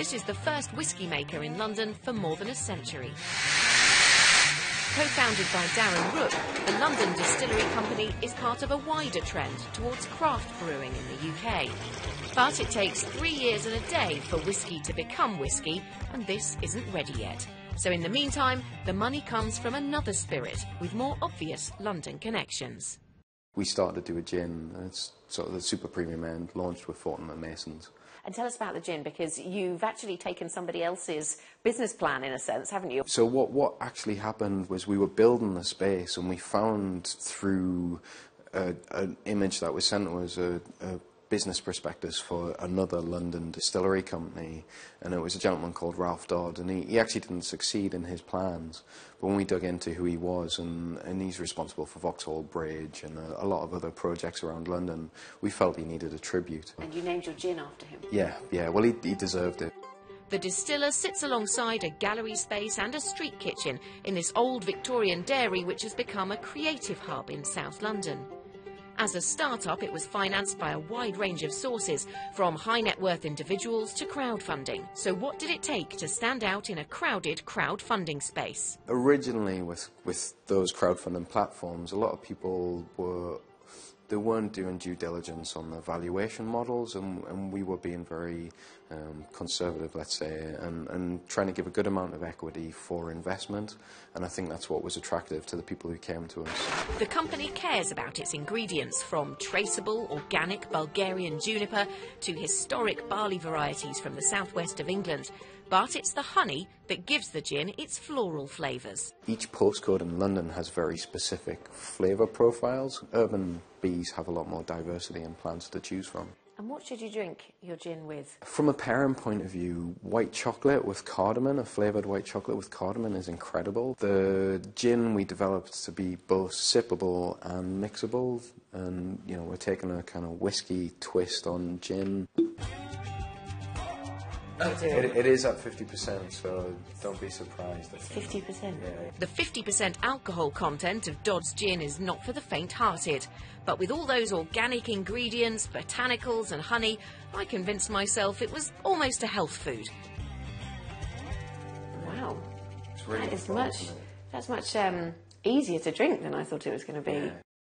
This is the first whisky maker in London for more than a century. Co-founded by Darren Rook, the London Distillery Company is part of a wider trend towards craft brewing in the UK. But it takes 3 years and a day for whisky to become whisky, and this isn't ready yet. So in the meantime, the money comes from another spirit with more obvious London connections. We started to do a gin, it's sort of the super premium end, launched with Fortnum & Masons. And tell us about the gin, because you've actually taken somebody else's business plan, in a sense, haven't you? So what actually happened was we were building the space, and we found through an image that was sent to us a business prospectus for another London distillery company, and it was a gentleman called Ralph Dodd, and he actually didn't succeed in his plans. But when we dug into who he was, and he's responsible for Vauxhall Bridge and a lot of other projects around London, we felt he needed a tribute. And you named your gin after him? Yeah, well he deserved it. The distiller sits alongside a gallery space and a street kitchen in this old Victorian dairy which has become a creative hub in South London. As a start-up, it was financed by a wide range of sources, from high-net-worth individuals to crowdfunding. So what did it take to stand out in a crowded crowdfunding space? Originally, with those crowdfunding platforms, a lot of people weren't doing due diligence on the valuation models, and we were being very conservative, let's say, and trying to give a good amount of equity for investment, and I think that's what was attractive to the people who came to us. The company cares about its ingredients, from traceable, organic Bulgarian juniper to historic barley varieties from the southwest of England. But it's the honey that gives the gin its floral flavours. Each postcode in London has very specific flavour profiles. Urban bees have a lot more diversity in plants to choose from. And what should you drink your gin with? From a pairing point of view, white chocolate with cardamom, a flavoured white chocolate with cardamom, is incredible. The gin we developed to be both sippable and mixable, and we're taking a kind of whiskey twist on gin. It is at 50%, so don't be surprised. 50%? Yeah. The 50% alcohol content of Dodd's gin is not for the faint-hearted. But with all those organic ingredients, botanicals and honey, I convinced myself it was almost a health food. Wow. It's really That's much easier to drink than I thought it was going to be. Yeah.